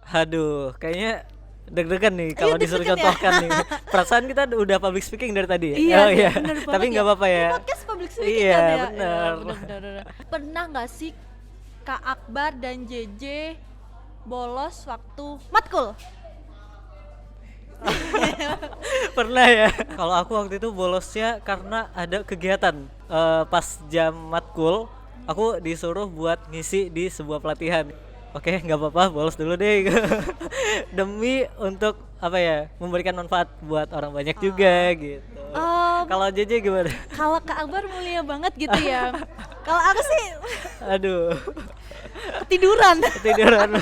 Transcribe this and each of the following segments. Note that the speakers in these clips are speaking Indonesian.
Aduh, kayaknya deg-degan nih Iya kalau disuruh deg-degan ya. contohkan nih. Perasaan kita udah public speaking dari tadi ya? Iya Oh sih, iya, bener tapi banget ya. nggak apa-apa Ini ya. podcast public speaking Iya, kan ya? Iya, bener. bener bener bener. Pernah nggak sih Kak Akbar dan JJ bolos waktu matkul? Pernah ya. Kalau aku waktu itu bolosnya karena ada kegiatan pas jam matkul, aku disuruh buat ngisi di sebuah pelatihan. Oke, nggak apa-apa, bolos dulu deh. Demi untuk apa ya, memberikan manfaat buat orang banyak juga gitu. Em, Kalau JJ gimana? Kalau Kak Akbar mulia banget gitu ya. Kalau aku sih Aduh, ketiduran. ketiduran.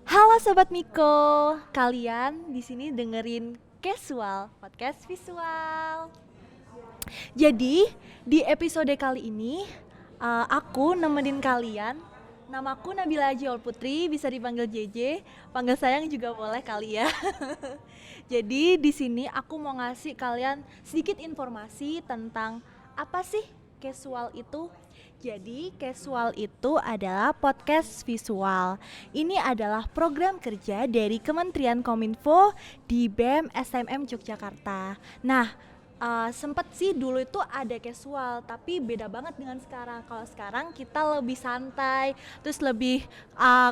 Halo Sobat Miko, kalian di sini dengerin Casual Podcast Visual. Jadi di episode kali ini aku nemenin kalian. Namaku Nabila Jiol Putri, bisa dipanggil JJ, panggil sayang juga boleh kali ya. Jadi di sini aku mau ngasih kalian sedikit informasi tentang apa sih casual itu. Jadi casual itu adalah podcast visual. Ini adalah program kerja dari Kementerian Kominfo di BEM SMM Yogyakarta. Nah, sempet sih dulu itu ada casual, tapi beda banget dengan sekarang. Kalau sekarang kita lebih santai, terus lebih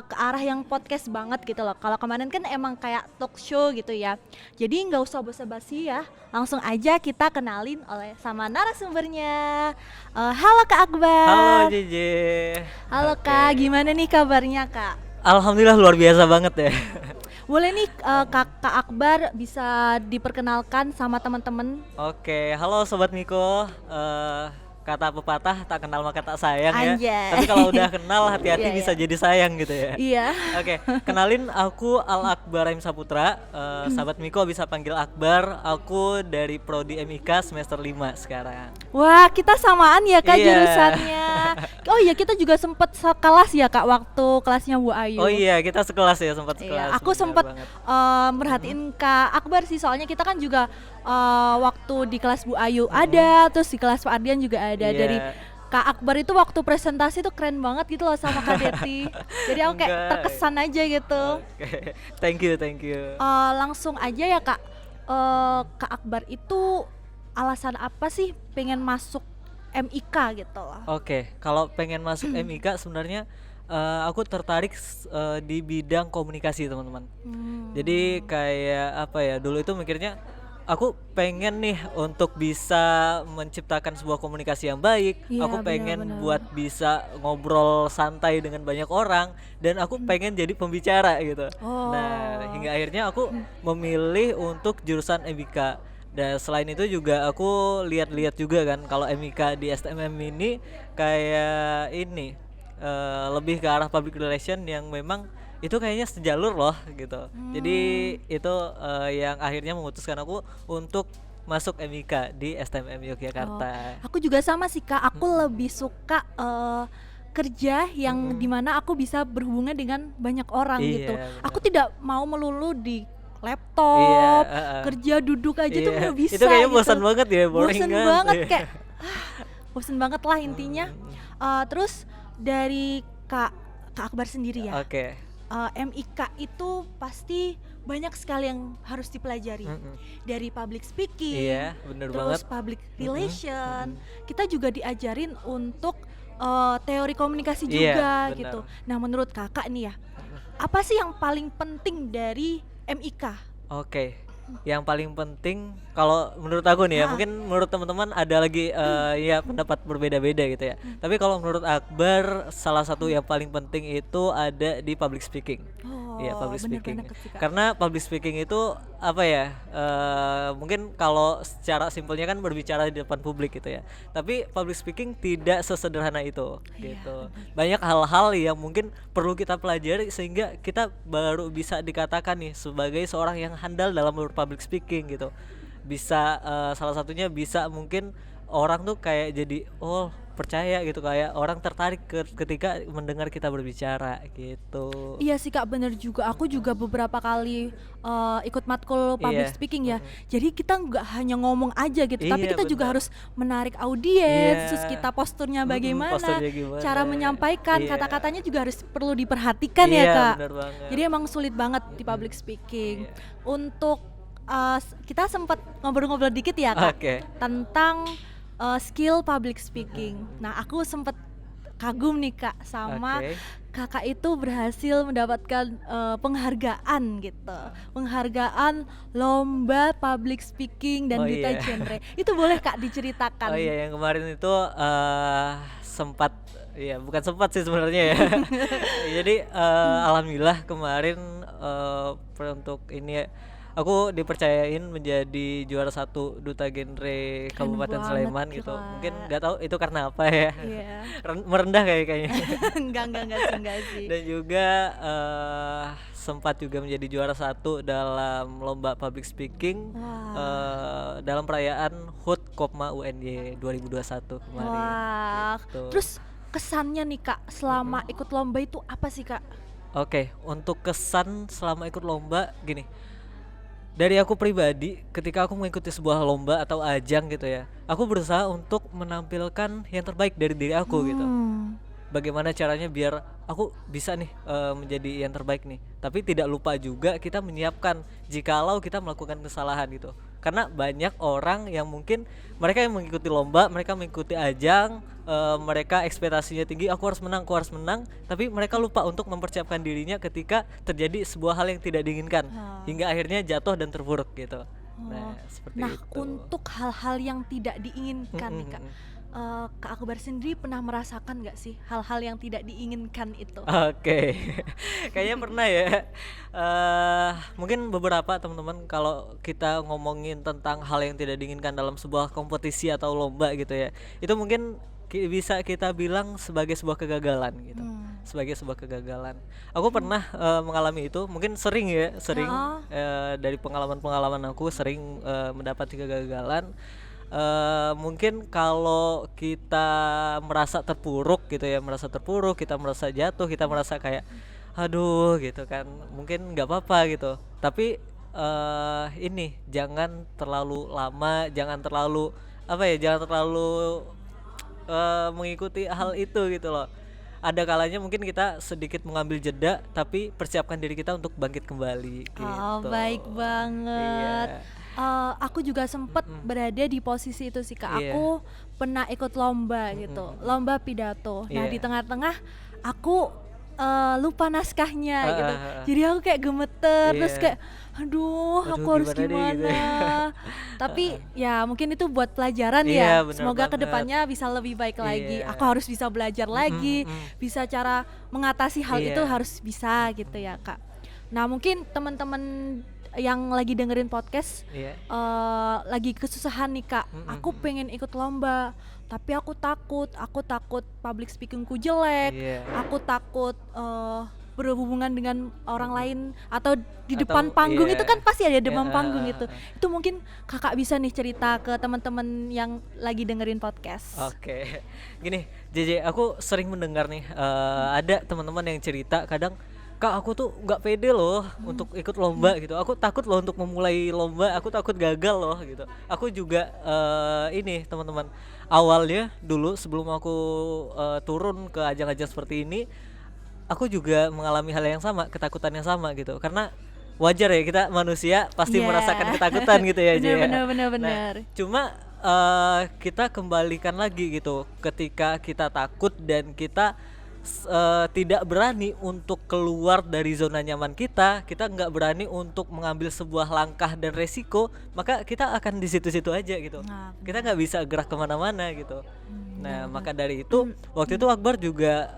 ke arah yang podcast banget gitu loh. Kalau kemarin kan emang kayak talk show gitu ya. Jadi nggak usah basa-basi ya, langsung aja kita kenalin oleh sama narasumbernya. Halo Kak Halo Akbar. JJ. Halo Oke. Kak, gimana nih kabarnya Kak? Alhamdulillah luar biasa banget ya. Boleh nih Kak Akbar bisa diperkenalkan sama teman-teman. Oke, halo Sobat Miko. Kata pepatah tak kenal maka tak sayang ya. Anjay. Tapi kalau udah kenal hati-hati Iya, bisa iya. jadi sayang gitu ya. Iya. Oke, kenalin aku Al Akbar Rahim Saputra. Sahabat Miko bisa panggil Akbar. Aku dari Prodi MIK semester 5 sekarang. Wah, kita samaan ya Kak Iya. jurusannya. Oh iya, kita juga sempet sekelas ya Kak waktu kelasnya Bu Ayu. Oh iya, kita sekelas ya, sempat Iya, sekelas. aku benar sempet banget. merhatiin Kak Akbar sih, soalnya kita kan juga waktu di kelas Bu Ayu ada, terus di kelas Pak Ardian juga ada. Iya. Dari Kak Akbar itu waktu presentasi tuh keren banget gitu loh sama Kak Deti. Jadi aku kayak Enggak. terkesan aja gitu. Oke, thank you, thank you. Langsung aja ya Kak, Kak Akbar itu alasan apa sih pengen masuk MIK gitu loh? Oke, kalau pengen masuk MIK sebenarnya aku tertarik di bidang komunikasi teman-teman. Jadi kayak apa ya? Dulu itu mikirnya aku pengen nih untuk bisa menciptakan sebuah komunikasi yang baik. Iya, Aku pengen benar-benar. buat bisa ngobrol santai dengan banyak orang dan aku pengen jadi pembicara gitu. Nah, hingga akhirnya aku memilih untuk jurusan MIK. Dan selain itu juga aku lihat-lihat juga kan kalau MIK di STMM ini kayak ini lebih ke arah public relation yang memang itu kayaknya sejalur loh gitu. Jadi itu yang akhirnya memutuskan aku untuk masuk MIK di STMM Yogyakarta. Aku juga sama sih Kak, aku lebih suka kerja yang dimana aku bisa berhubungan dengan banyak orang Iya, gitu. benar. Aku tidak mau melulu di Iya, laptop, kerja duduk aja tuh Iya, nggak bisa itu kayaknya gitu. bosan banget ya, boring Bosen kan? banget Iya. kayak bosen banget lah intinya. Terus dari Kak Akbar sendiri ya, Oke. MIK itu pasti banyak sekali yang harus dipelajari. Dari public speaking, Iya, bener terus banget. public relation. Kita juga diajarin untuk teori komunikasi Iya, juga benar. gitu. Nah, menurut Kakak nih ya, apa sih yang paling penting dari MIK? Oke, yang paling penting kalau menurut aku nih ya, mungkin menurut teman-teman ada lagi ya pendapat berbeda-beda gitu ya. Tapi kalau menurut Akbar, salah satu yang paling penting itu ada di public speaking. Iya, Oh, public bener speaking. banget sih, Kak. Karena public speaking itu apa ya? Mungkin kalau secara simpelnya kan berbicara di depan publik gitu ya. Tapi public speaking tidak sesederhana itu gitu. Banyak hal-hal yang mungkin perlu kita pelajari sehingga kita baru bisa dikatakan nih sebagai seorang yang handal dalam public speaking gitu. Bisa salah satunya bisa mungkin orang tuh kayak jadi percaya gitu, kayak orang tertarik ketika mendengar kita berbicara gitu. Iya sih Kak, bener juga. Aku juga beberapa kali ikut matkul public Iya. speaking ya. Jadi kita nggak hanya ngomong aja gitu, tapi Iya, kita juga benar. harus menarik audiens. Iya. Terus kita posturnya bagaimana, Posturnya gimana. cara menyampaikan, Iya. kata-katanya juga harus perlu diperhatikan ya Iya, Kak. benar banget. Jadi emang sulit banget di public speaking. Iya. Untuk kita sempat ngobrol-ngobrol dikit ya Kak Oke. tentang skill public speaking. Nah, aku sempat kagum nih Kak sama Oke. Kakak itu berhasil mendapatkan penghargaan gitu. Penghargaan lomba public speaking dan Oh, duta iya. genre. Itu boleh Kak diceritakan? Oh iya, yang kemarin itu sempat, ya bukan sempat sih sebenarnya ya. Jadi alhamdulillah kemarin untuk ini aku dipercayain menjadi juara 1 duta genre Kabupaten banget, Sleman gitu. Kak. Mungkin nggak tahu itu karena apa ya. Iya. Merendah kayaknya. enggak sih. Dan juga sempat juga menjadi juara 1 dalam lomba public speaking dalam perayaan HUT Kopma UNY 2021 kemarin. Wah. Gitu. Terus kesannya nih Kak selama ikut lomba itu apa sih Kak? Oke, untuk kesan selama ikut lomba gini. Dari aku pribadi, ketika aku mengikuti sebuah lomba atau ajang gitu ya, aku berusaha untuk menampilkan yang terbaik dari diri aku gitu. Bagaimana caranya biar aku bisa nih menjadi yang terbaik nih. Tapi tidak lupa juga kita menyiapkan jikalau kita melakukan kesalahan gitu. Karena banyak orang yang mungkin mereka yang mengikuti lomba, mereka mengikuti ajang, mereka ekspektasinya tinggi, aku harus menang, tapi mereka lupa untuk mempersiapkan dirinya ketika terjadi sebuah hal yang tidak diinginkan, hingga akhirnya jatuh dan terpuruk gitu. Nah, seperti Nah, itu. untuk hal-hal yang tidak diinginkan nih Kak, Kak Akbar sendiri pernah merasakan nggak sih hal-hal yang tidak diinginkan itu? Oke, kayaknya pernah ya. Mungkin beberapa teman-teman kalau kita ngomongin tentang hal yang tidak diinginkan dalam sebuah kompetisi atau lomba gitu ya, itu mungkin bisa kita bilang sebagai sebuah kegagalan gitu. Sebagai sebuah kegagalan. Aku pernah mengalami itu, mungkin sering dari pengalaman-pengalaman aku sering mendapati kegagalan. Mungkin kalau kita merasa terpuruk gitu ya, kita merasa jatuh, kita merasa kayak aduh gitu kan, mungkin nggak apa-apa gitu. Tapi ini jangan terlalu lama, jangan terlalu mengikuti hal itu gitu loh. Ada kalanya mungkin kita sedikit mengambil jeda, tapi persiapkan diri kita untuk bangkit kembali gitu. Oh, baik banget. Iya. Aku juga sempat berada di posisi itu sih Kak. Iya. Aku pernah ikut lomba gitu, lomba pidato. Nah, Iya. di tengah-tengah aku lupa naskahnya gitu. Ah. Jadi aku kayak gemeter, terus Iya. kayak aduh, aku harus gimana deh gitu gimana. ya. Tapi ya mungkin itu buat pelajaran Iya, ya. benar Semoga banget. kedepannya bisa lebih baik lagi. Iya. Aku harus bisa belajar lagi, bisa cara mengatasi hal Iya. itu harus bisa gitu ya Kak. Nah, mungkin teman-teman yang lagi dengerin podcast Iya. lagi kesusahan nih Kak, aku pengen ikut lomba tapi aku takut public speakingku jelek, Iya. aku takut berhubungan dengan orang lain atau di Atau, depan panggung. iya. Itu kan pasti ada depan Iya, panggung itu mungkin Kakak bisa nih cerita ke teman-teman yang lagi dengerin podcast. Oke, gini, JJ, aku sering mendengar nih ada teman-teman yang cerita kadang, Kak, aku tuh nggak pede loh untuk ikut lomba gitu. Aku takut loh untuk memulai lomba, aku takut gagal loh gitu. Aku juga ini teman-teman, awalnya dulu sebelum aku turun ke ajang-ajang seperti ini, aku juga mengalami hal yang sama, ketakutan yang sama gitu. Karena wajar ya, kita manusia pasti Iya. merasakan ketakutan gitu ya, Jay. Bener. Nah, cuma kita kembalikan lagi gitu, ketika kita takut dan kita tidak berani untuk keluar dari zona nyaman kita nggak berani untuk mengambil sebuah langkah dan resiko, maka kita akan di situ-situ aja gitu. Kita nggak bisa gerak kemana-mana gitu. Nah maka dari itu waktu itu Akbar juga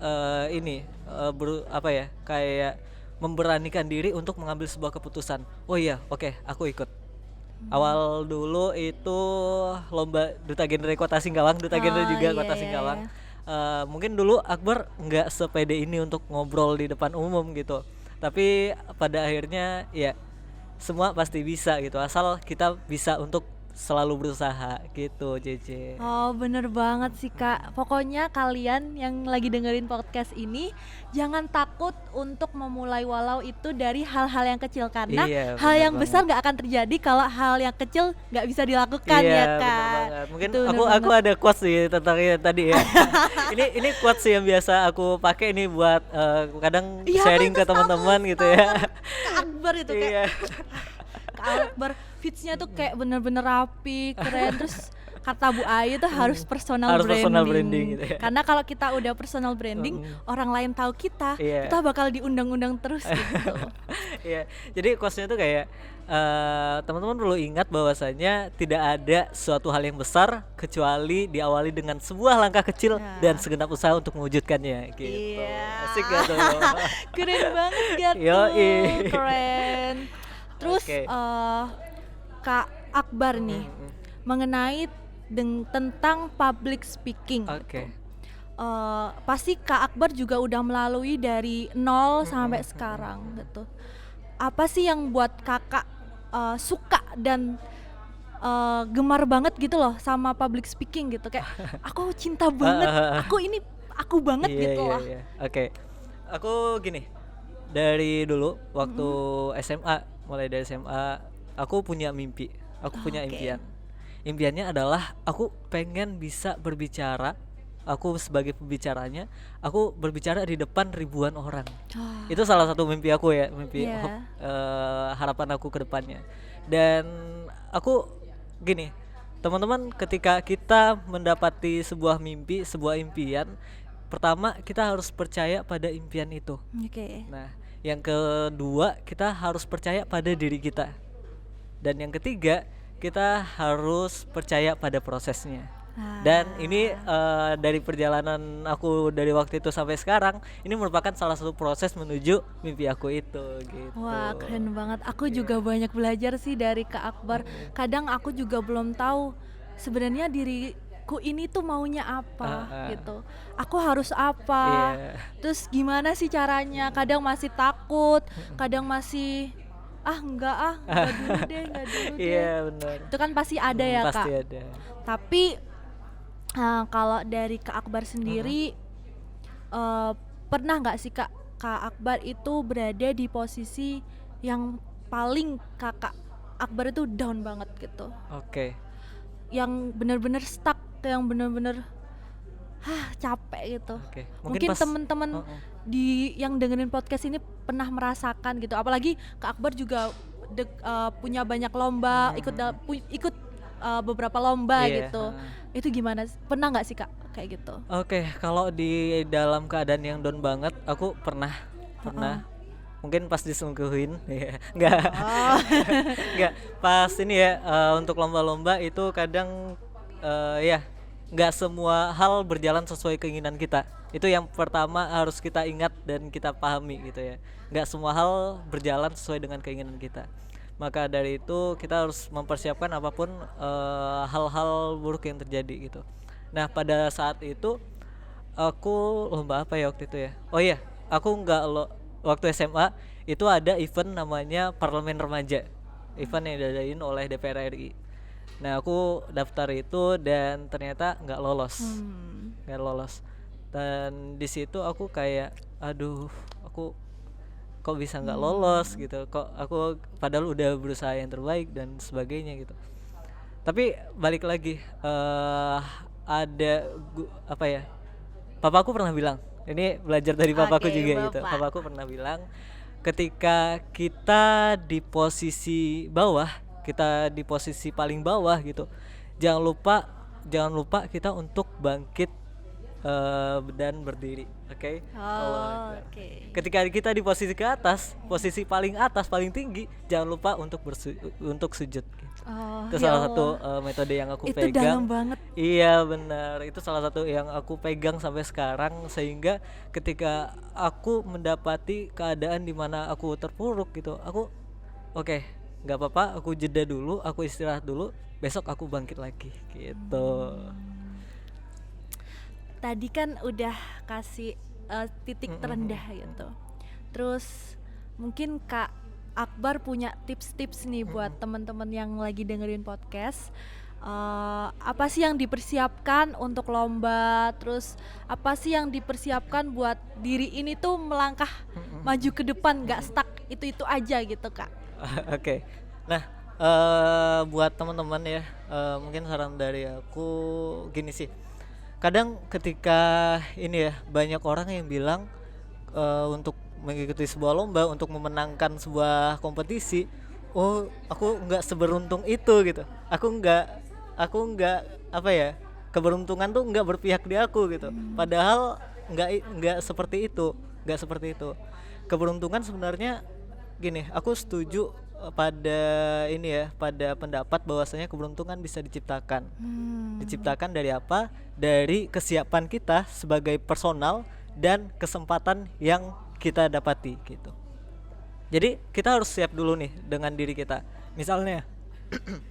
kayak memberanikan diri untuk mengambil sebuah keputusan. Oh iya, oke, aku ikut. Awal dulu itu lomba Duta Genre Kota Singkawang, Duta Genre juga Kota Singkawang. Mungkin dulu Akbar nggak sepede ini untuk ngobrol di depan umum gitu, tapi pada akhirnya ya semua pasti bisa gitu, asal kita bisa untuk selalu berusaha gitu, JJ. Oh bener banget sih Kak. Pokoknya kalian yang lagi dengerin podcast ini jangan takut untuk memulai walau itu dari hal-hal yang kecil, karena hal yang besar gak akan terjadi kalau hal yang kecil gak bisa dilakukan ya Kak. Mungkin aku ada quotes sih tentang tadi ya. ini quotes yang biasa aku pakai ini buat kadang sharing ke teman-teman gitu ya. Kak Akbar itu kayak Kak Akbar fitsnya tuh kayak bener-bener rapi, keren. Terus kata Bu Ayu tuh harus personal branding gitu ya. Karena kalau kita udah personal branding, orang lain tahu kita bakal diundang-undang terus gitu. Iya. Jadi quotes-nya tuh kayak teman-teman perlu ingat bahwasanya tidak ada suatu hal yang besar kecuali diawali dengan sebuah langkah kecil dan segenap usaha untuk mewujudkannya gitu. Asik gak tuh? Keren banget gak tuh? Keren. Terus Kak Akbar nih mengenai tentang public speaking. Gitu. Pasti Kak Akbar juga udah melalui dari nol sampai sekarang gitu. Apa sih yang buat kakak suka dan gemar banget gitu loh sama public speaking gitu, kayak aku cinta banget, aku banget gitu loh. Oke. Aku gini, dari dulu waktu SMA, mulai dari SMA aku punya mimpi, punya impian. Impiannya adalah aku pengen bisa berbicara, aku sebagai pembicaranya, aku berbicara di depan ribuan orang. Itu salah satu mimpi aku ya, harapan aku ke depannya. Dan aku gini, teman-teman, ketika kita mendapati sebuah mimpi, sebuah impian, pertama kita harus percaya pada impian itu. Nah, yang kedua kita harus percaya pada diri kita. Dan yang ketiga, kita harus percaya pada prosesnya. Dan ini dari perjalanan aku dari waktu itu sampai sekarang, ini merupakan salah satu proses menuju mimpi aku itu gitu. Wah, keren banget. Aku juga banyak belajar sih dari Kak Akbar. Kadang aku juga belum tahu sebenarnya diriku ini tuh maunya apa gitu. Aku harus apa? Terus gimana sih caranya? Kadang masih takut, kadang masih enggak dulu deh. Iya benar. Itu kan pasti ada ya pasti Kak. Ada. Tapi kalau dari Kak Akbar sendiri, pernah nggak sih Kak Akbar itu berada di posisi yang paling Kakak Akbar itu down banget gitu? Yang benar-benar stuck, yang benar-benar capek gitu. Mungkin teman-teman yang dengerin podcast ini pernah merasakan gitu. Apalagi Kak Akbar juga punya banyak lomba, ikut beberapa lomba gitu. Itu gimana? Pernah nggak sih Kak kayak gitu? Kalau di dalam keadaan yang down banget, aku pernah. Mungkin pas diselingkuhin, enggak. Enggak. Pas ini ya, untuk lomba-lomba itu kadang nggak semua hal berjalan sesuai keinginan kita. Itu yang pertama harus kita ingat dan kita pahami gitu ya. Nggak semua hal berjalan sesuai dengan keinginan kita. Maka dari itu kita harus mempersiapkan apapun hal-hal buruk yang terjadi gitu. Nah pada saat itu aku lomba apa ya waktu itu ya? Aku waktu SMA itu ada event namanya Parlemen Remaja, event yang diadain oleh DPR RI. Nah aku daftar itu dan ternyata nggak lolos. Dan di situ aku kayak aku kok bisa nggak lolos gitu, kok aku padahal udah berusaha yang terbaik dan sebagainya gitu. Tapi balik lagi, papaku pernah bilang, ini belajar dari papaku juga gitu. Papaku pernah bilang, ketika kita di posisi bawah, kita di posisi paling bawah gitu, jangan lupa kita untuk bangkit dan berdiri. Oke. Oh, oke. Ketika kita di posisi ke atas, posisi paling atas, paling tinggi, jangan lupa untuk untuk sujud gitu. Oh, Itu ya salah satu Allah. metode yang aku Itu pegang. dalam banget. Iya benar, itu salah satu yang aku pegang sampai sekarang, sehingga ketika aku mendapati keadaan di mana aku terpuruk gitu, aku oke, nggak apa-apa, aku jeda dulu, aku istirahat dulu, besok aku bangkit lagi gitu. Tadi kan udah kasih titik terendah gitu. Terus mungkin Kak Akbar punya tips-tips nih buat teman-teman yang lagi dengerin podcast. Apa sih yang dipersiapkan untuk lomba? Terus apa sih yang dipersiapkan buat diri ini tuh melangkah maju ke depan, nggak stuck itu aja gitu Kak? Oke. Nah, buat teman-teman ya, mungkin saran dari aku gini sih. Kadang ketika ini ya, banyak orang yang bilang untuk mengikuti sebuah lomba, untuk memenangkan sebuah kompetisi, oh aku nggak seberuntung itu gitu. Aku nggak apa ya, keberuntungan tuh nggak berpihak di aku gitu. Padahal nggak seperti itu, nggak seperti itu. Keberuntungan sebenarnya gini, aku setuju pada ini ya, pada pendapat bahwasanya keberuntungan bisa diciptakan. Diciptakan dari apa? Dari kesiapan kita sebagai personal dan kesempatan yang kita dapati gitu. Jadi kita harus siap dulu nih dengan diri kita. Misalnya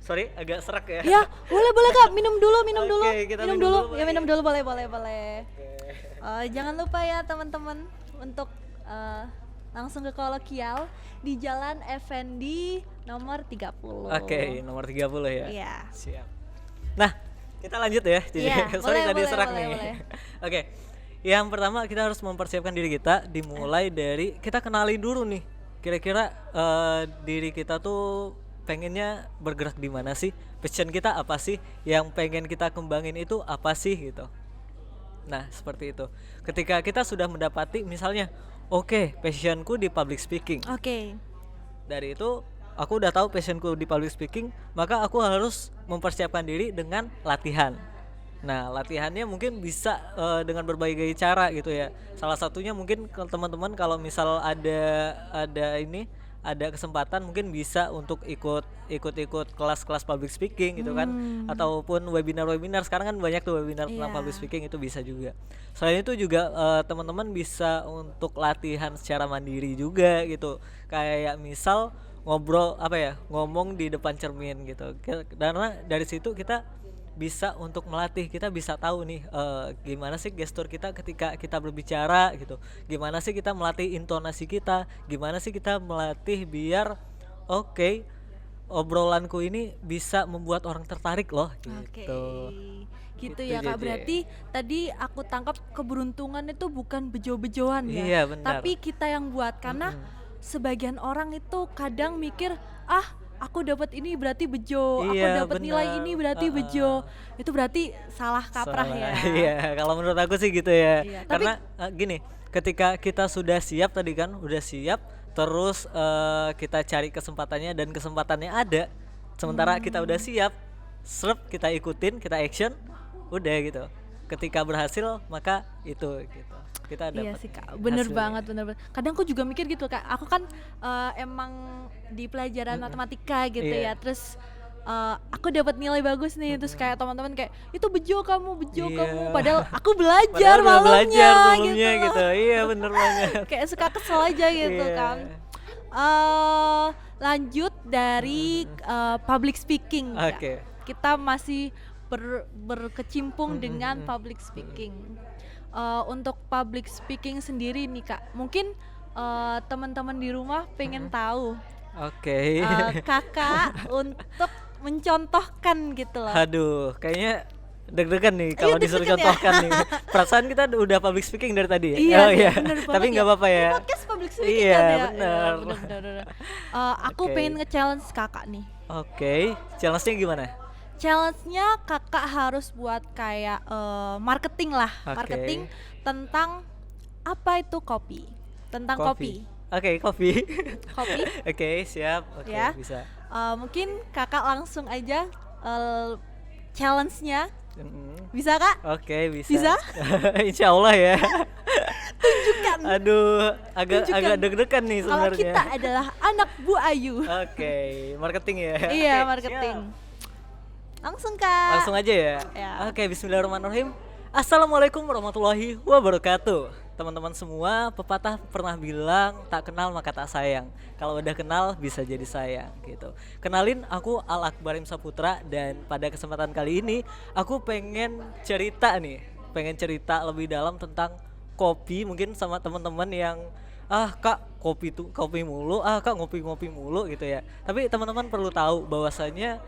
sorry agak serak ya. Ya, boleh Kak, minum dulu. Oke, kita Minum minum dulu. dulu, Ya boleh. minum dulu boleh. Jangan lupa ya teman-teman untuk langsung ke kolokial di Jalan Effendi nomor 30. Oke, nomor 30 ya. Iya. Siap. Nah, kita lanjut ya. Iya, Sorry tadi boleh, serak boleh, nih. boleh. Oke. Yang pertama kita harus mempersiapkan diri kita dimulai dari kita kenalin dulu nih. Kira-kira diri kita tuh pengennya bergerak di mana sih? Passion kita apa sih? Yang pengen kita kembangin itu apa sih gitu. Nah, seperti itu. Ketika kita sudah mendapati misalnya, oke, passionku di public speaking. Oke. Dari itu aku udah tahu passionku di public speaking, maka aku harus mempersiapkan diri dengan latihan. Nah, latihannya mungkin bisa dengan berbagai cara gitu ya. Salah satunya mungkin teman-teman kalau misal ada kesempatan mungkin bisa untuk ikut kelas-kelas public speaking gitu kan, ataupun webinar sekarang kan banyak tuh webinar tentang public speaking, itu bisa juga. Selain itu juga teman-teman bisa untuk latihan secara mandiri juga gitu, kayak misal ngomong di depan cermin gitu, karena dari situ kita bisa untuk melatih, kita bisa tahu nih gimana sih gestur kita ketika kita berbicara gitu, gimana sih kita melatih intonasi kita, gimana sih kita melatih biar oke, obrolanku ini bisa membuat orang tertarik loh gitu. Gitu Gitu, ya Kak, JJ. berarti tadi aku tangkap keberuntungan itu bukan bejo-bejoan ya, Iya, benar. tapi kita yang buat, karena sebagian orang itu kadang mikir aku dapat ini berarti bejo, aku Iya, dapat nilai benar. ini berarti bejo, itu berarti salah kaprah ya. Iya, kalau menurut aku sih gitu ya. Iya, Karena gini, ketika kita sudah siap tadi kan, udah siap, terus kita cari kesempatannya dan kesempatannya ada. Sementara kita udah siap, kita ikutin, kita action, udah gitu. Ketika berhasil maka itu gitu. Kita dapat. Iya sih Kak, bener hasilnya. banget. Kadang aku juga mikir gitu Kak, aku kan emang di pelajaran matematika gitu Iya. ya, terus aku dapat nilai bagus nih, terus kayak teman-teman kayak itu bejo kamu, Iya. padahal aku belajar Padahal udah malamnya belajar sebelumnya gitu, gitu. Iya, bener banget. kayak suka kesel aja gitu Iya. kan. Lanjut dari public speaking Kak. Oke. Kita masih berkecimpung dengan public speaking. Untuk public speaking sendiri nih Kak, mungkin teman-teman di rumah pengen tahu Oke. Kakak untuk mencontohkan gitu loh. Aduh, kayaknya deg-degan nih kalau disuruh deg-degan ya? contohkan nih. Perasaan kita udah public speaking dari tadi ya. Iya, Oh sih, iya. bener banget Tapi nggak ya. apa-apa ya. Ini podcast public speaking Iya, kan ya. bener. Bener. Aku Oke. pengen nge-challenge Kakak nih. Oke, challenge-nya gimana? Challenge-nya Kakak harus buat kayak marketing lah, Oke. marketing tentang apa itu kopi, tentang kopi. Oke, kopi. Kopi. Oke, siap. Oke, Ya. bisa. Mungkin Kakak langsung aja challenge-nya Bisa Kak? Oke, bisa. Bisa? Insya Allah ya. Tunjukkan. Aduh, agak deg-degan nih Kalau sebenarnya. kita adalah anak Bu Ayu. Oke, marketing ya. Iya, Oke, marketing. siap. Langsung Kak. Langsung aja ya. Ya. Oke, bismillahirrahmanirrahim. Assalamualaikum warahmatullahi wabarakatuh. Teman-teman semua, pepatah pernah bilang tak kenal maka tak sayang. Kalau udah kenal bisa jadi sayang gitu. Kenalin, aku Al Akbar Im Saputra, dan pada kesempatan kali ini aku pengen cerita lebih dalam tentang kopi, mungkin sama teman-teman yang kak kopi mulu, kak ngopi mulu gitu ya. Tapi teman-teman perlu tahu bahwasanya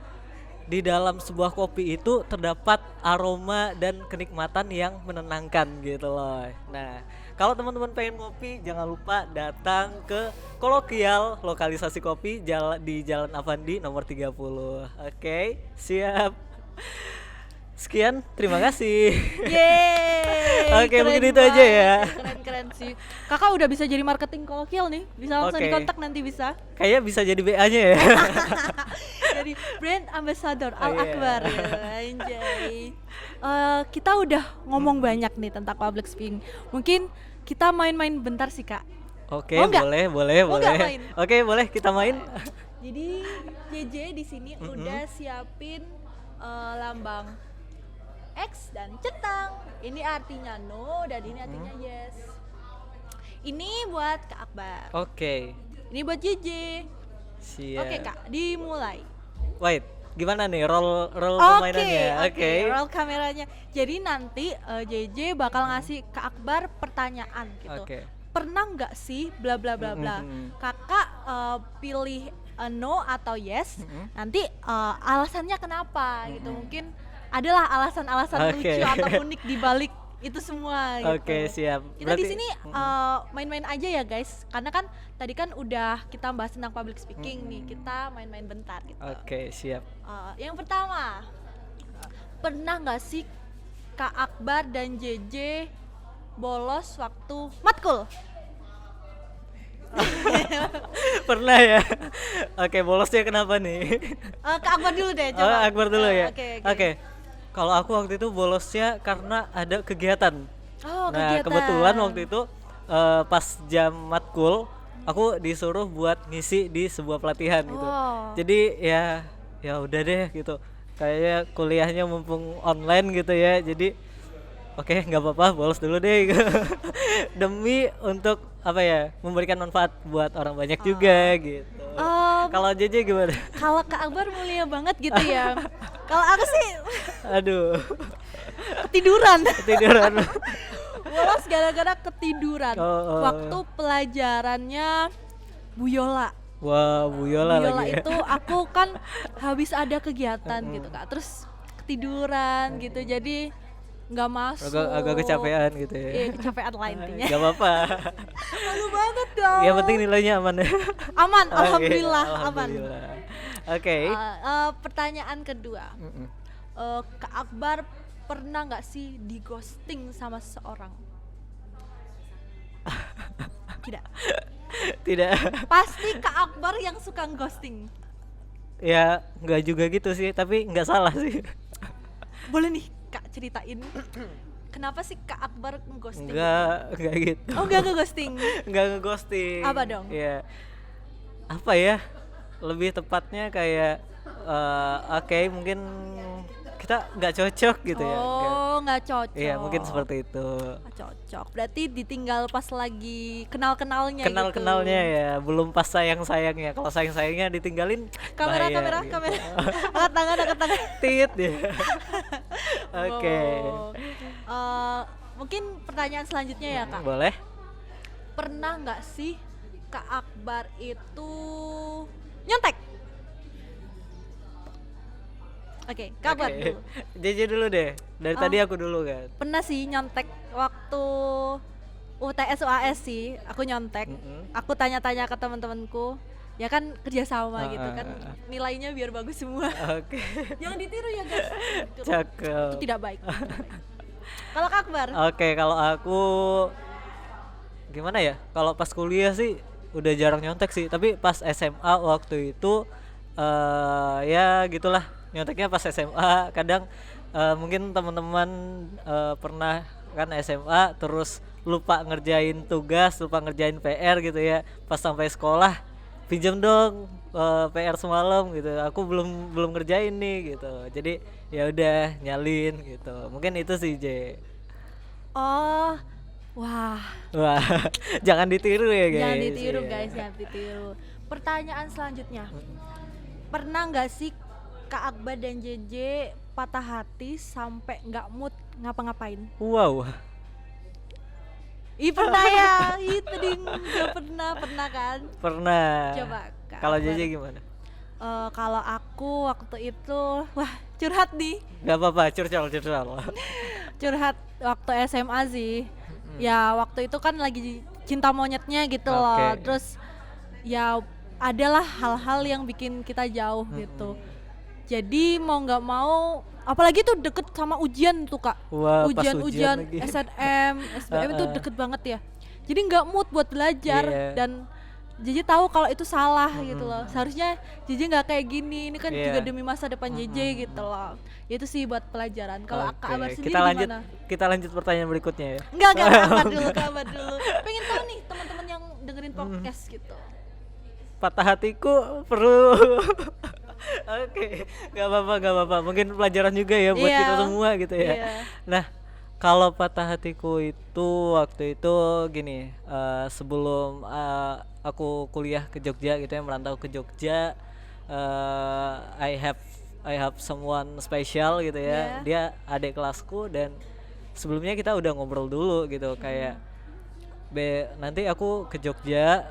di dalam sebuah kopi itu terdapat aroma dan kenikmatan yang menenangkan gitu loh. Nah, kalau teman-teman pengen ngopi, jangan lupa datang ke Kolokial Lokalisasi Kopi di Jalan Avandi nomor 30. Oke, siap. Sekian, terima kasih. Yeay. Oke, keren mungkin itu aja ya. Keren sih. Kakak udah bisa jadi marketing Kolokial nih. Bisa langsung Oke. dikontak nanti bisa. Kayaknya bisa jadi BA-nya ya. Jadi brand ambassador Oh, Al iya. Akbar ya, anjay. Kita udah ngomong banyak nih tentang public speaking. Mungkin kita main-main bentar sih Kak. Oke, Mau nggak? boleh. Mau nggak main? Oke, boleh kita main. Jadi JJ di sini udah siapin lambang X dan centang. Ini artinya no dan ini artinya yes. Ini buat Kak Akbar. Oke, Ini buat JJ. siap. Oke Kak, dimulai. Wait, gimana nih roll Oke, permainannya? Oke. roll kameranya. Jadi nanti JJ bakal ngasih Kak Akbar pertanyaan gitu. Oke. Pernah nggak sih bla bla bla bla? Kakak pilih no atau yes. Nanti alasannya kenapa gitu. Mungkin adalah alasan-alasan Oke. lucu atau unik di balik itu semua gitu. Oke, siap. Kita di sini main-main aja ya guys, karena kan tadi kan udah kita bahas tentang public speaking nih, kita main-main bentar gitu. Oke, siap. Yang pertama, pernah nggak sih Kak Akbar dan JJ bolos waktu matkul? Pernah ya? Oke, bolosnya kenapa nih? Kak Akbar dulu deh, Oh, coba. Akbar dulu ya. Oke. Kalau aku waktu itu bolosnya karena ada kegiatan. Oh, Nah, kegiatan. kebetulan waktu itu pas jam matkul aku disuruh buat ngisi di sebuah pelatihan gitu. Oh. Jadi ya udah deh gitu. Kayaknya kuliahnya mumpung online gitu ya. Jadi oke, nggak apa-apa, bolos dulu deh. Demi untuk memberikan manfaat buat orang banyak juga gitu. Kalau JJ gimana? Kalau Kak Akbar mulia banget gitu ya. Kalau aku sih Aduh, ketiduran. ketiduran. Bolos gara-gara ketiduran. Oh. Waktu pelajarannya Bu Yola. Wah, Bu Yola lagi ya. Itu aku kan habis ada kegiatan gitu Kak. Terus ketiduran gitu. Jadi nggak masuk. Agak kecapean gitu ya. Iya, kecapean lah intinya. Gak apa-apa. Malu banget dong. Yang penting nilainya aman ya. Aman, Oke, alhamdulillah aman. alhamdulillah. Oke. Pertanyaan kedua. Kak Akbar pernah nggak sih di ghosting sama seseorang? Tidak. Tidak. Pasti Kak Akbar yang suka ghosting. Ya, nggak juga gitu sih, tapi nggak salah sih. Boleh nih Kak ceritain. Kenapa sih Kak Akbar ngeghosting? Enggak gitu. Oh, enggak ngeghosting. Enggak ngeghosting. Apa dong? Ya. Apa ya? Lebih tepatnya kayak oke, mungkin kita nggak cocok gitu ya. Oh, nggak cocok. Iya, mungkin seperti itu. Nggak cocok. Berarti ditinggal pas lagi kenal-kenalnya Kenal-kenalnya gitu. ya, belum pas sayang-sayangnya. Kalau sayang-sayangnya ditinggalin Kamera. bahaya, gitu. Angkat tangan. Tit ya. Oke. Oh. Mungkin pertanyaan selanjutnya ya Kak. Boleh? Pernah nggak sih Kak Akbar itu nyontek? Oke, Kak Akbar Oke. dulu. JJ dulu deh. Dari tadi aku dulu kan. Pernah sih nyontek waktu UTS UAS sih, aku nyontek. Aku tanya-tanya ke teman-temanku, ya kan kerjasama gitu kan, nilainya biar bagus semua. Oke. Jangan ditiru ya guys. Cakep. Itu tidak baik. Kalau Kak Akbar? Oke, kalau aku gimana ya? Kalau pas kuliah sih udah jarang nyontek sih, tapi pas SMA waktu itu ya gitulah, nyonteknya pas SMA kadang mungkin teman-teman pernah kan SMA terus lupa ngerjain tugas, lupa ngerjain PR gitu ya. Pas sampai sekolah, pinjam dong PR semalam gitu. Aku belum belum ngerjain nih gitu. Jadi ya udah nyalin gitu. Mungkin itu sih J. Oh, wah, Wah, jangan ditiru ya guys. jangan ditiru Iya. guys, jangan ditiru. Pertanyaan selanjutnya, pernah nggak sih Kak Akbar dan JJ patah hati sampai nggak mood ngapa-ngapain? Wow. Ih pernah ya, itu ding, nggak pernah kan? Pernah. Coba Kak Kalau Akbar. JJ gimana? Kalau aku waktu itu, wah curhat nih, Gak apa-apa, curcol. curhat waktu SMA sih. Ya waktu itu kan lagi cinta monyetnya gitu loh. Oke. Terus ya adalah hal-hal yang bikin kita jauh gitu. Jadi mau nggak mau, apalagi tuh deket sama ujian tuh Kak. Wah, pas ujian Ujian-ujian lagi. SNM, SBM itu deket banget ya. Jadi nggak mood buat belajar Iya. dan JJ tahu kalau itu salah gitu loh. Seharusnya JJ nggak kayak gini. Ini kan Iya. juga demi masa depan JJ gitu loh. Itu sih buat pelajaran. Kalau Oke, Kak Abar sendiri kita lanjut gimana? kita lanjut pertanyaan berikutnya ya. Enggak, Kak Abar dulu. Pengen tahu nih teman-teman yang dengerin podcast gitu. Patah hatiku perlu. Oke, nggak apa-apa. Mungkin pelajaran juga ya buat Iya. kita semua gitu ya. Iya. Nah, kalau patah hatiku itu waktu itu gini, sebelum aku kuliah ke Jogja gitu ya, merantau ke Jogja, I have someone special gitu ya. Iya. Dia adik kelasku dan sebelumnya kita udah ngobrol dulu gitu kayak nanti aku ke Jogja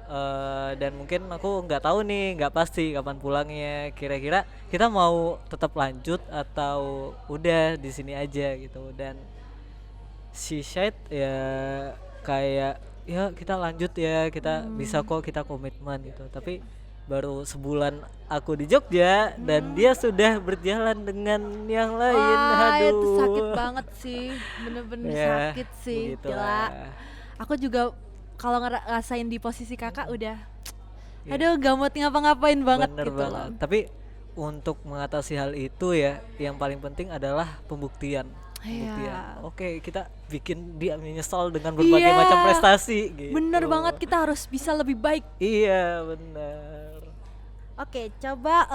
dan mungkin aku nggak tahu nih, nggak pasti kapan pulangnya. Kira-kira kita mau tetap lanjut atau udah di sini aja gitu. Dan she said ya kayak ya kita lanjut ya, kita bisa kok, kita komitmen gitu. Tapi baru sebulan aku di Jogja dan dia sudah berjalan dengan yang lain. Wah, Aduh, itu sakit banget sih. Bener-bener Ya, sakit sih. begitulah. Gila. Aku juga kalau ngerasain di posisi kakak udah Iya. aduh gak mood ngapa-ngapain banget Bener gitu banget. loh. Tapi untuk mengatasi hal itu ya, yang paling penting adalah pembuktian. Iya. Oke, kita bikin dia menyesal dengan berbagai Iya. macam prestasi gitu. Bener banget, kita harus bisa lebih baik. Iya, bener. Oke, coba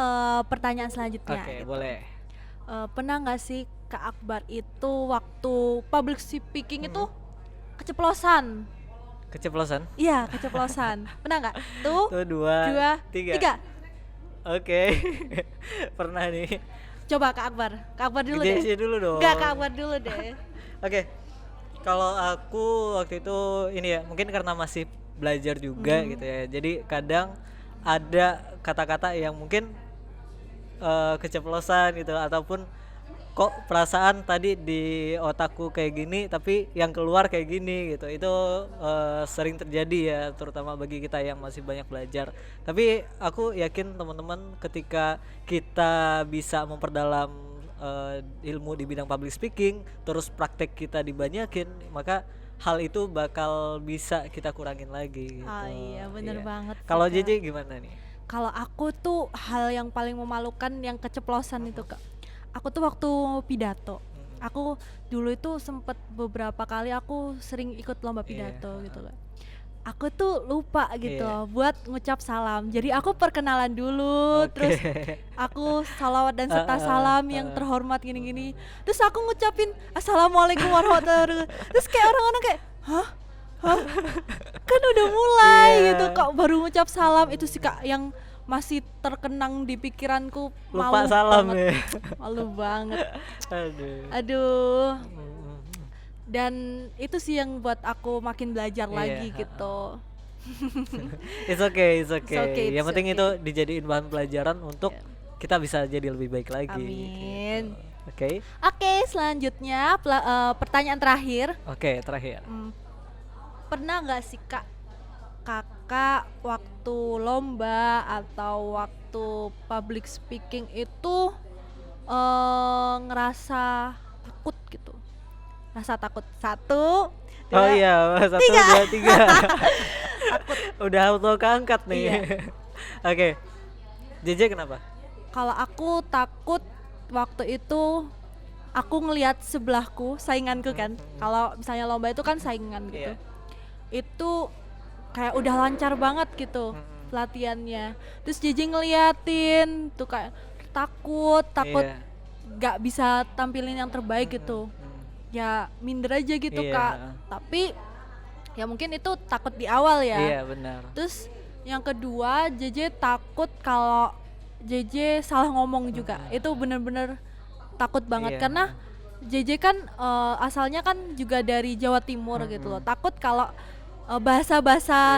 pertanyaan selanjutnya Oke, gitu. boleh. Pernah nggak sih Kak Akbar itu waktu public speaking itu keceplosan? Keceplosan. Iya, keceplosan. Pernah nggak? Tuh, Tuh, dua, tiga. Oke. Pernah nih. Coba Kak Akbar. Kak Akbar dulu deh. Jesse dulu dong. Enggak, Kak Akbar dulu deh. Oke. Kalau aku waktu itu ini ya, mungkin karena masih belajar juga gitu ya. Jadi kadang ada kata-kata yang mungkin keceplosan gitu, ataupun kok perasaan tadi di otakku kayak gini tapi yang keluar kayak gini gitu. Itu sering terjadi ya, terutama bagi kita yang masih banyak belajar. Tapi aku yakin teman-teman ketika kita bisa memperdalam ilmu di bidang public speaking, terus praktek kita dibanyakin, maka hal itu bakal bisa kita kurangin lagi gitu. Oh iya, bener banget sih, Kalau Kak. JJ gimana nih? Kalau aku tuh hal yang paling memalukan yang keceplosan itu Kak. Aku tuh waktu pidato. Aku dulu itu sempet beberapa kali aku sering ikut lomba pidato gitu kan. Aku tuh lupa gitu Iya. loh buat ngucap salam. Jadi aku perkenalan dulu, terus aku salawat dan serta salam yang terhormat gini-gini. Terus aku ngucapin assalamualaikum warahmatullahi wabarakatuh. Terus kayak orang-orang kayak, hah? Kan udah mulai Iya. gitu kak, baru ngucap salam. Itu sih kak yang masih terkenang di pikiranku. Lupa Malu salam banget. ya. Malu banget. Aduh. Aduh. Mm. Dan itu sih yang buat aku makin belajar Iya, lagi gitu. It's okay. okay, Yang it's penting okay. itu dijadiin bahan pelajaran untuk kita bisa jadi lebih baik lagi. Amin. Gitu. Oke. Oke, selanjutnya pertanyaan terakhir. Oke, terakhir. Pernah nggak sih kakak waktu lomba atau waktu public speaking itu ngerasa takut gitu? Rasa takut. 1, 2, Oh iya, 1, 2, 3. Udah auto keangkat nih. Iya. Oke. JJ kenapa? Kalau aku takut waktu itu aku ngelihat sebelahku sainganku kan, kalau misalnya lomba itu kan saingan gitu, itu kayak udah lancar banget gitu latihannya. Terus JJ ngeliatin tuh kayak takut gak bisa tampilin yang terbaik gitu, ya minder aja gitu Kak. Tapi ya mungkin itu takut di awal ya. Iya benar. Terus yang kedua JJ takut kalau JJ salah ngomong juga, itu bener-bener takut banget karena JJ kan asalnya kan juga dari Jawa Timur gitu loh. Takut kalau bahasa-bahasa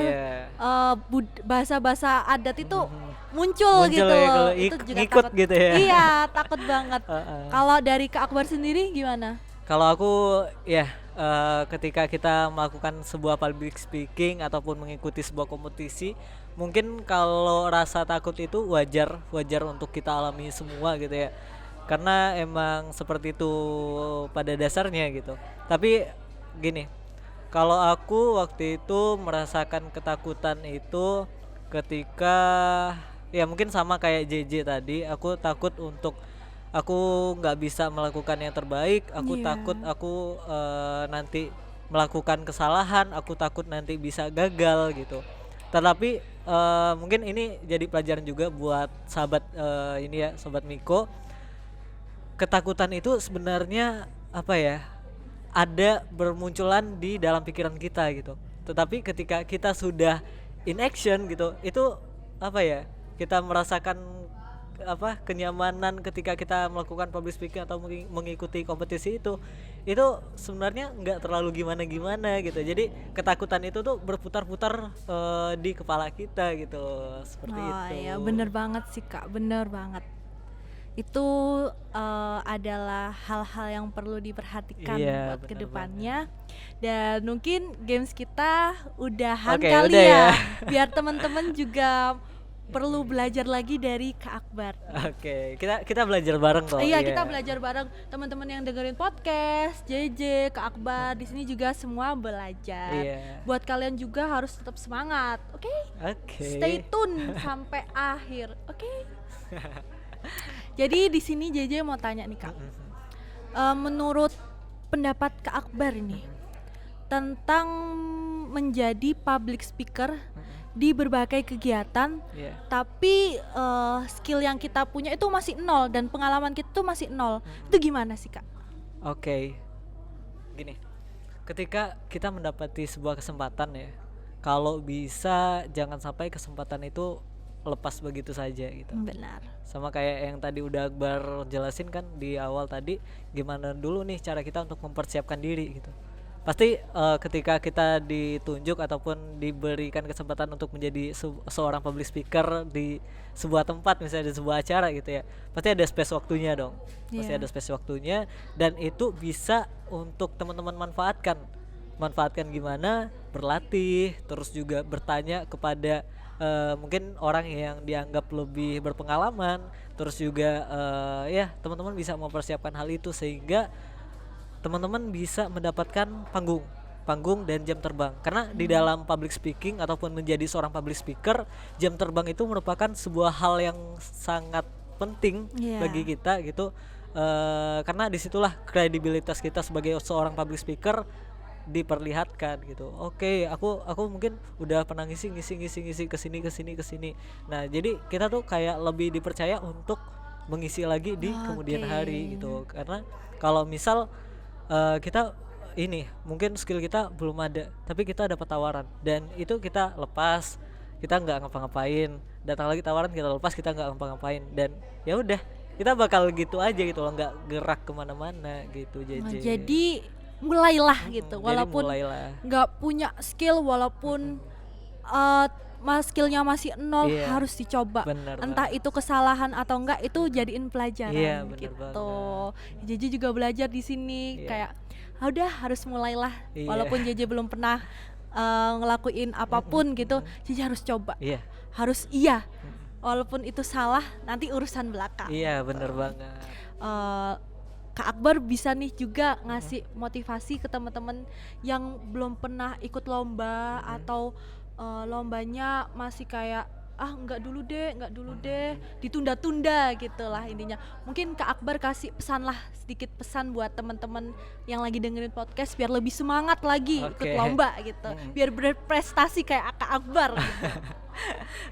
bahasa-bahasa adat itu muncul gitu loh. Itu juga ngikut takut gitu ya. Iya, takut banget. Kalau dari Kak Akbar sendiri gimana? Kalau aku ya ketika kita melakukan sebuah public speaking ataupun mengikuti sebuah kompetisi, mungkin kalau rasa takut itu wajar untuk kita alami semua gitu ya. Karena emang seperti itu pada dasarnya gitu. Tapi gini, kalau aku waktu itu merasakan ketakutan itu ketika ya mungkin sama kayak JJ tadi, aku takut untuk aku nggak bisa melakukan yang terbaik, aku takut aku nanti melakukan kesalahan, aku takut nanti bisa gagal gitu. Tetapi mungkin ini jadi pelajaran juga buat sahabat ini ya, sobat Miko. Ketakutan itu sebenarnya apa ya, ada bermunculan di dalam pikiran kita gitu. Tetapi ketika kita sudah in action gitu, itu apa ya, kita merasakan apa kenyamanan ketika kita melakukan public speaking atau mengikuti kompetisi itu sebenarnya nggak terlalu gimana gitu. Jadi ketakutan itu tuh berputar-putar di kepala kita gitu, seperti itu. Oh ya, bener banget sih Kak, bener banget. Itu adalah hal-hal yang perlu diperhatikan buat kedepannya. Dan mungkin games kita udahan kali udah ya. Biar teman-teman juga perlu belajar lagi dari Kak Akbar. Oke, kita belajar bareng kok. Iya, kita belajar bareng. Teman-teman yang dengerin podcast, JJ, Kak Akbar di sini juga semua belajar. Buat kalian juga harus tetap semangat, oke? Stay tune sampai akhir, oke? Jadi di sini JJ mau tanya nih Kak, menurut pendapat Kak Akbar ini tentang menjadi public speaker di berbagai kegiatan, tapi skill yang kita punya itu masih nol dan pengalaman kita tuh masih nol, itu gimana sih Kak? Oke, gini, ketika kita mendapati sebuah kesempatan ya, kalau bisa jangan sampai kesempatan itu lepas begitu saja gitu. Benar. Sama kayak yang tadi udah Akbar jelasin kan di awal tadi, gimana dulu nih cara kita untuk mempersiapkan diri gitu. Pasti ketika kita ditunjuk ataupun diberikan kesempatan untuk menjadi seorang public speaker di sebuah tempat, misalnya di sebuah acara gitu ya, pasti ada space waktunya dong. Pasti ada space waktunya, dan itu bisa untuk teman-teman manfaatkan gimana berlatih, terus juga bertanya kepada mungkin orang yang dianggap lebih berpengalaman, terus juga ya teman-teman bisa mempersiapkan hal itu sehingga teman-teman bisa mendapatkan panggung dan jam terbang. Karena di dalam public speaking ataupun menjadi seorang public speaker, jam terbang itu merupakan sebuah hal yang sangat penting bagi kita gitu. Karena disitulah kredibilitas kita sebagai seorang public speaker diperlihatkan gitu. Oke, aku mungkin udah pernah ngisi kesini. Nah, jadi kita tuh kayak lebih dipercaya untuk mengisi lagi di kemudian hari gitu. Karena kalau misal kita ini mungkin skill kita belum ada, tapi kita dapat tawaran dan itu kita lepas, kita nggak ngapa-ngapain, datang lagi tawaran kita lepas, kita nggak ngapa-ngapain, dan ya udah kita bakal gitu aja gitu loh, nggak gerak kemana-mana gitu. Jadi mulailah gitu, walaupun nggak punya skill, walaupun skillnya masih nol, harus dicoba. Entah itu kesalahan atau enggak, itu jadiin pelajaran gitu. JJ juga belajar di sini kayak udah harus mulailah, walaupun JJ belum pernah ngelakuin apapun gitu, JJ harus coba, harus walaupun itu salah nanti urusan belakang. Bener banget. Kak Akbar bisa nih juga ngasih motivasi ke teman-teman yang belum pernah ikut lomba atau lombanya masih kayak enggak dulu deh, ditunda-tunda gitulah intinya. Mungkin Kak Akbar kasih sedikit pesan buat teman-teman yang lagi dengerin podcast biar lebih semangat lagi ikut lomba gitu, biar berprestasi kayak Kak Akbar gitu.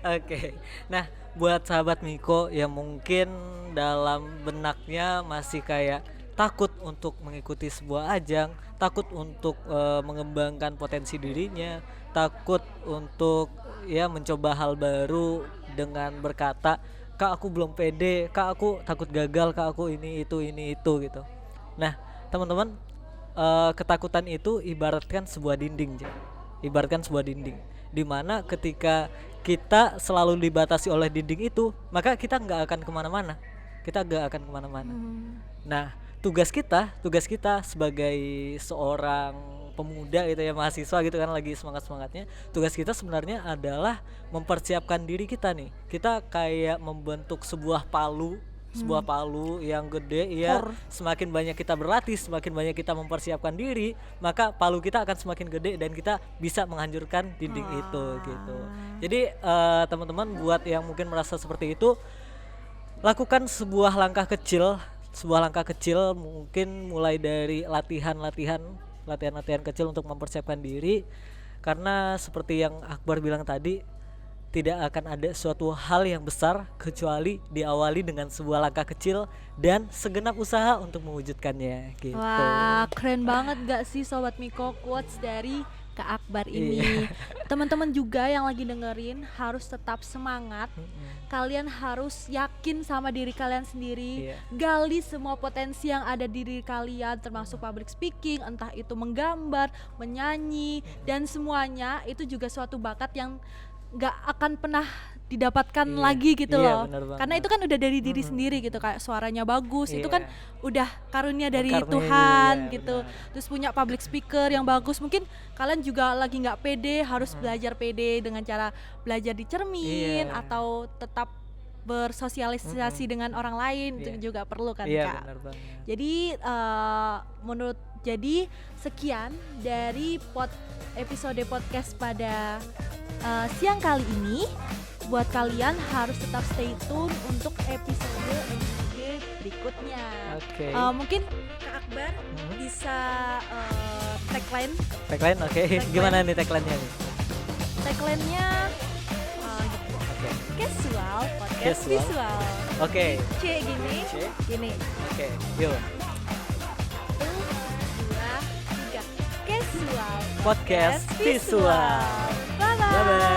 Oke. Nah, buat sahabat Miko yang mungkin dalam benaknya masih kayak takut untuk mengikuti sebuah ajang, takut untuk mengembangkan potensi dirinya, takut untuk ya mencoba hal baru dengan berkata, "Kak, aku belum pede, Kak, aku takut gagal, Kak, aku ini itu gitu." Nah, teman-teman, ketakutan itu ibaratkan sebuah dinding, ibaratkan sebuah dinding, dimana ketika kita selalu dibatasi oleh dinding itu, maka kita nggak akan kemana-mana. Nah, tugas kita sebagai seorang pemuda gitu ya, mahasiswa gitu kan, lagi semangatnya, tugas kita sebenarnya adalah mempersiapkan diri kita nih. Kita kayak membentuk sebuah palu yang gede ya. Semakin banyak kita berlatih, semakin banyak kita mempersiapkan diri, maka palu kita akan semakin gede dan kita bisa menghancurkan dinding itu gitu. Jadi teman-teman buat yang mungkin merasa seperti itu, lakukan sebuah langkah kecil, mungkin mulai dari latihan kecil untuk mempersiapkan diri, karena seperti yang Akbar bilang tadi, tidak akan ada suatu hal yang besar kecuali diawali dengan sebuah langkah kecil dan segenap usaha untuk mewujudkannya gitu. Wah, keren banget gak sih Sobat Miko quotes dari Kak Akbar ini. Teman-teman juga yang lagi dengerin harus tetap semangat. Kalian harus yakin sama diri kalian sendiri. Gali semua potensi yang ada di diri kalian, termasuk public speaking, entah itu menggambar, menyanyi, dan semuanya itu juga suatu bakat yang gak akan pernah didapatkan lagi gitu loh. Karena itu kan udah dari diri sendiri gitu, kayak suaranya bagus, itu kan udah karunia dari Tuhan gitu. Terus punya public speaker yang bagus, mungkin kalian juga lagi nggak pede, harus belajar pede dengan cara belajar di cermin atau tetap bersosialisasi dengan orang lain, itu juga perlu kan Kak. Jadi jadi sekian dari episode podcast pada siang kali ini. Buat kalian harus tetap stay tune untuk episode berikutnya. Mungkin Kak Akbar bisa tagline. Gimana nih tagline-nya nih? Tagline-nya casual podcast visual. C gini. Yuk. 1, 2, 3. Casual Podcast visual. Bye bye.